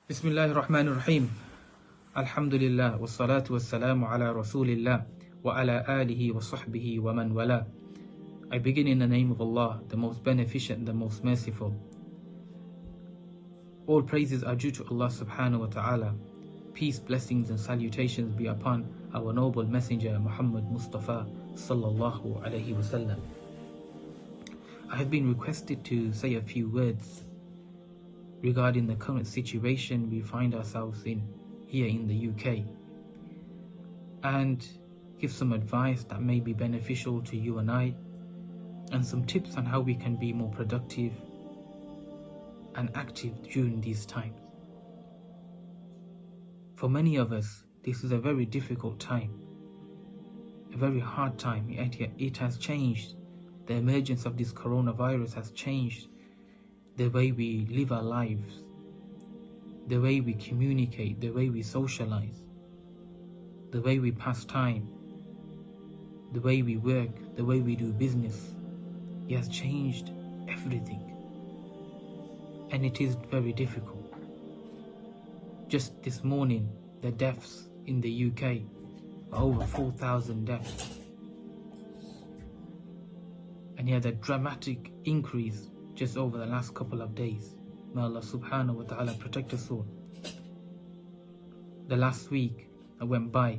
Bismillahir Rahmanir Rahim. Alhamdulillah, wassalatu wassalamu ala Rasulillah wa ala alihi wa sahbihi wa man wala. I begin in the name of Allah, the most beneficent, the most merciful. All praises are due to Allah subhanahu wa ta'ala. Peace, blessings and salutations be upon our noble messenger Muhammad Mustafa sallallahu alayhi wasallam. I have been requested to say a few words regarding the current situation we find ourselves in here in the UK, and give some advice that may be beneficial to you and I, and some tips on how we can be more productive and active during these times. For many of us, this is a very difficult time, a very hard time. It has changed. The emergence of this coronavirus has changed the way we live our lives, the way we communicate, the way we socialize, the way we pass time, the way we work, the way we do business. It has changed everything, and it is very difficult. Just this morning, the deaths in the UK are over 4,000 deaths, and he had a dramatic increase just over the last couple of days. May Allah subhanahu wa ta'ala protect us all. The last week that went by,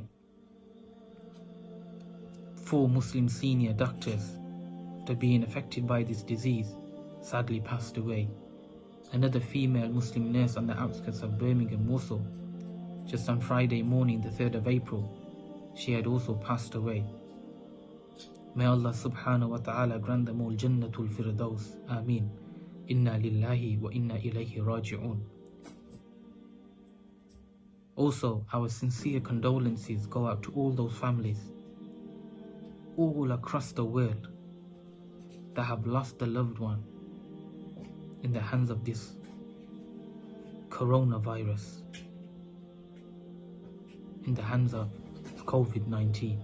4 Muslim senior doctors, after being affected by this disease, sadly passed away. Another female Muslim nurse on the outskirts of Birmingham, Warsaw, just on Friday morning, the 3rd of April, she had also passed away. May Allah subhanahu wa ta'ala grant them all Jannatul Firdaus. Ameen. Inna lillahi wa inna ilayhi raji'un. Also, our sincere condolences go out to all those families all across the world that have lost a loved one in the hands of this coronavirus, in the hands of COVID-19.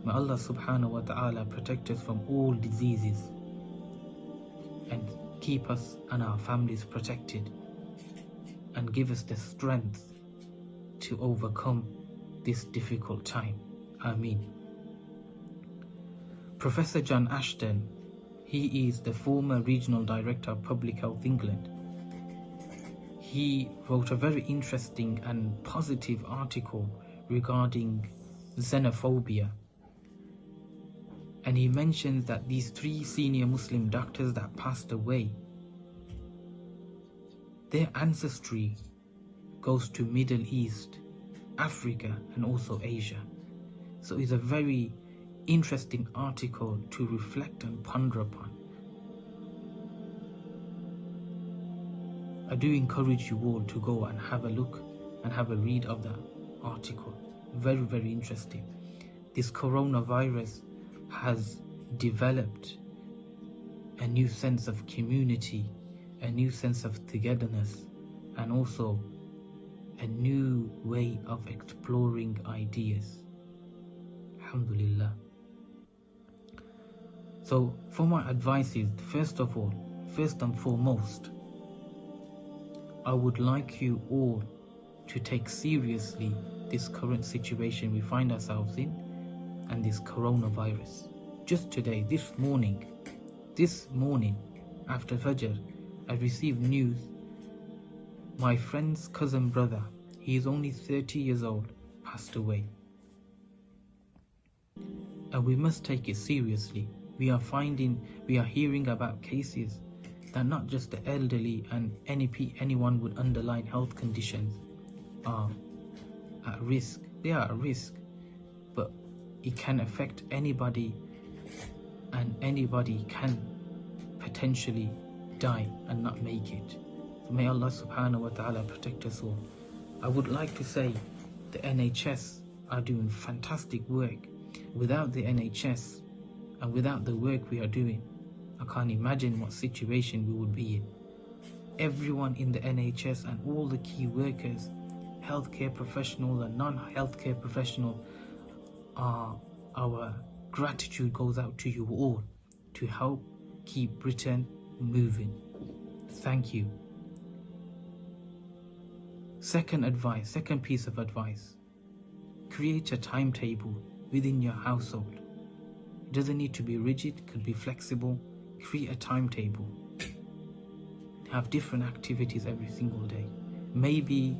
May Allah subhanahu wa ta'ala protect us from all diseases and keep us and our families protected, and give us the strength to overcome this difficult time. Ameen. Professor John Ashton, he is the former Regional Director of Public Health England. He wrote a very interesting and positive article regarding xenophobia. And he mentions that these 3 senior Muslim doctors that passed away, their ancestry goes to Middle East, Africa and also Asia. So it's a very interesting article to reflect and ponder upon. I do encourage you all to go and have a look and have a read of that article. Very, very interesting. This coronavirus has developed a new sense of community, a new sense of togetherness, and also a new way of exploring ideas. Alhamdulillah. So for my advice is, first and foremost, I would like you all to take seriously this current situation we find ourselves in, and this coronavirus. Just today, this morning after Fajr, I received news. My friend's cousin brother, he is only 30 years old, passed away. And we must take it seriously. We are hearing about cases that not just the elderly and anyone with underlying health conditions are at risk. They are at risk, but it can affect anybody, and anybody can potentially die and not make it. So may Allah subhanahu wa ta'ala protect us all. I would like to say the NHS are doing fantastic work. Without the NHS and without the work we are doing, I can't imagine what situation we would be in. Everyone in the NHS and all the key workers, healthcare professional and non-healthcare professional, our gratitude goes out to you all to help keep Britain moving. Thank you. Second piece of advice, create a timetable within your household. It doesn't need to be rigid, it could be flexible. Create a timetable. Have different activities every single day. Maybe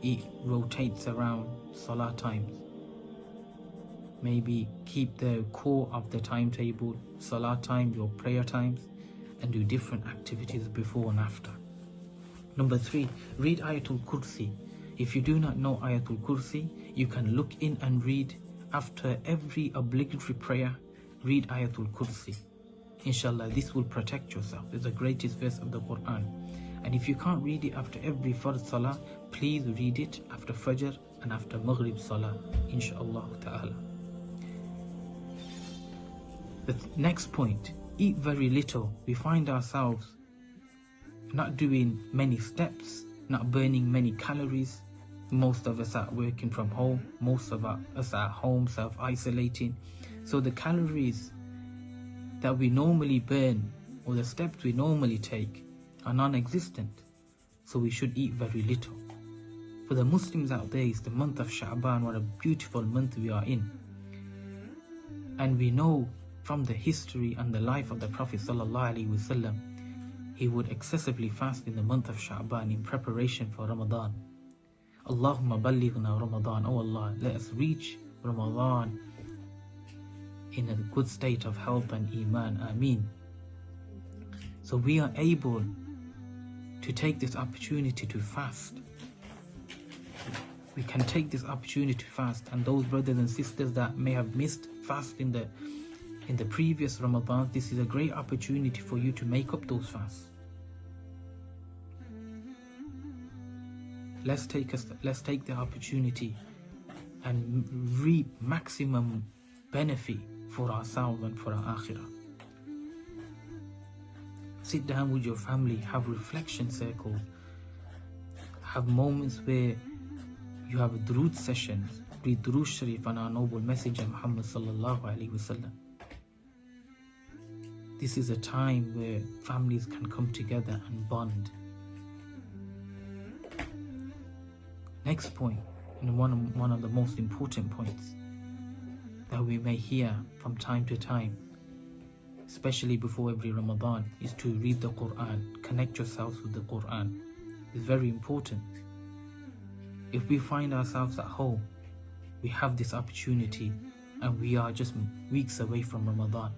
it rotates around salah times. Maybe keep the core of the timetable, salah time, your prayer times, and do different activities before and after. Number 3, read Ayatul Kursi. If you do not know Ayatul Kursi, you can look in and read after every obligatory prayer. Read Ayatul Kursi. Inshallah, this will protect yourself. It's the greatest verse of the Quran. And if you can't read it after every Fard Salah, please read it after Fajr and after Maghrib Salah, inshallah ta'ala. The next point, eat very little. We find ourselves not doing many steps, not burning many calories. Most of us are working from home, most of us are at home self-isolating. So the calories that we normally burn or the steps we normally take are non-existent. So we should eat very little. For the Muslims out there, it's the month of Sha'ban. What a beautiful month we are in. And we know from the history and the life of the Prophet ﷺ, he would excessively fast in the month of Sha'ban in preparation for Ramadan. Allahumma ballighna Ramadan. Oh Allah, let us reach Ramadan in a good state of health and iman. Ameen. So we are able to take this opportunity to fast. We can take this opportunity to fast, and those brothers and sisters that may have missed fast in the previous Ramadan, this is a great opportunity for you to make up those fasts. Let's take the opportunity and reap maximum benefit for ourselves and for our akhirah. Sit down with your family, have reflection circles, have moments where you have durood sessions, read durood sharif on our noble messenger Muhammad sallallahu alaihi wasallam. This is a time where families can come together and bond. Next point, and one of the most important points that we may hear from time to time, especially before every Ramadan, is to read the Quran. Connect yourselves with the Quran. It's very important. If we find ourselves at home, we have this opportunity and we are just weeks away from Ramadan.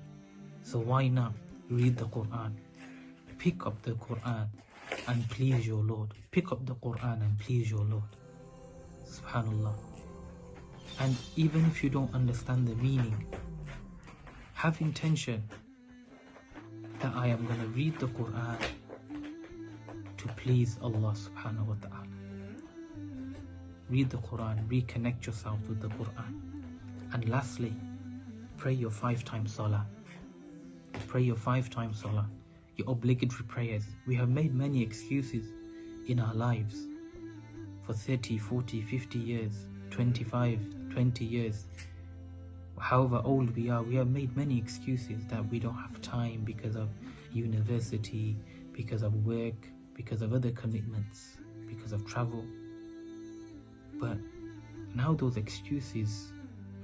So why not read the Quran? Pick up the Quran and please your Lord. Pick up the Quran and please your Lord. Subhanallah. And even if you don't understand the meaning, have intention that I am going to read the Quran to please Allah subhanahu wa ta'ala. Read the Quran, reconnect yourself with the Quran. And lastly, pray your 5 times salah. Pray your 5 times salah, your obligatory prayers. We have made many excuses in our lives for 30, 40, 50 years, 25, 20 years. However old we are, we have made many excuses that we don't have time because of university, because of work, because of other commitments, because of travel. But now those excuses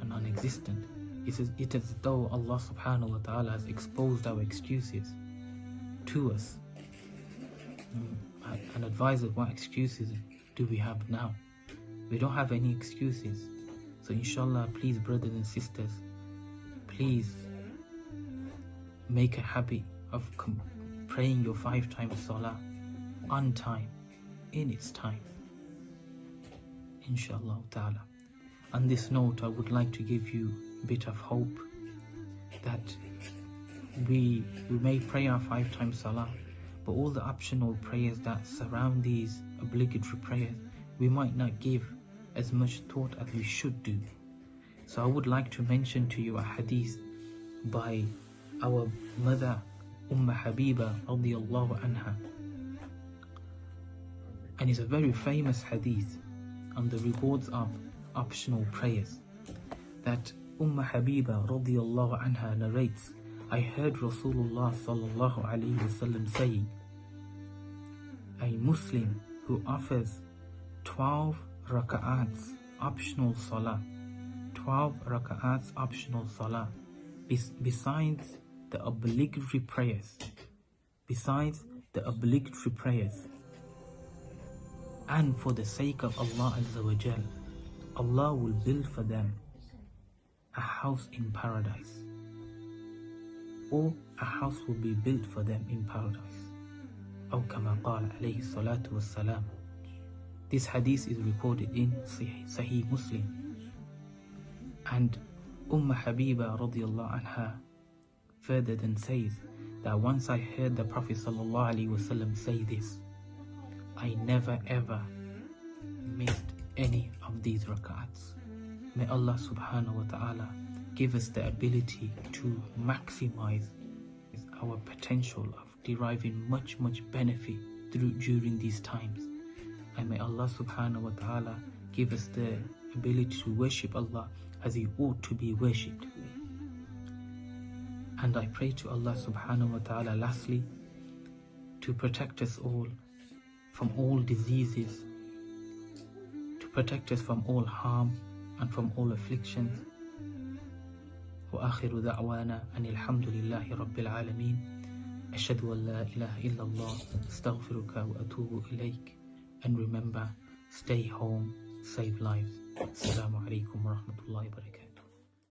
are non-existent. It is as though Allah subhanahu wa ta'ala has exposed our excuses to us and advised us what excuses do we have now. We don't have any excuses. So inshallah, please brothers and sisters, please make a habit of praying your 5 times salah on time, in its time, inshallah ta'ala. On this note, I would like to give you a bit of hope that we may pray our 5 times salah, but all the optional prayers that surround these obligatory prayers, we might not give as much thought as we should do. So I would like to mention to you a hadith by our mother Habiba radiyallahu anha, and it's a very famous hadith on the rewards of optional prayers, that Habiba radiyallahu anha narrates, I heard Rasulullah sallallahu alayhi wasallam saying, a Muslim who offers 12 raka'ats optional salah, 12 raka'ats optional salah, besides the obligatory prayers, and for the sake of Allah Azza wa Jal, Allah will build for them a house in paradise, or a house will be built for them in paradise. أو كما قال عليه الصلاة والسلام. This hadith is recorded in Sahih Muslim. And Habiba radiallahu anha further then says that once I heard the Prophet sallallahu alaihi wasallam say this, I never ever missed any of these rak'ats. May Allah subhanahu wa ta'ala give us the ability to maximize our potential of deriving much benefit during these times. And may Allah subhanahu wa ta'ala give us the ability to worship Allah as He ought to be worshipped. And I pray to Allah subhanahu wa ta'ala lastly to protect us all from all diseases, to protect us from all harm and from all afflictions. وآخر دعوانا أن الحمد لله رب العالمين أشهد أن لا إله إلا الله أستغفرك وأتوب إليك. And remember, stay home, save lives. Assalamu alaikum wa rahmatullahi wa barakatuh.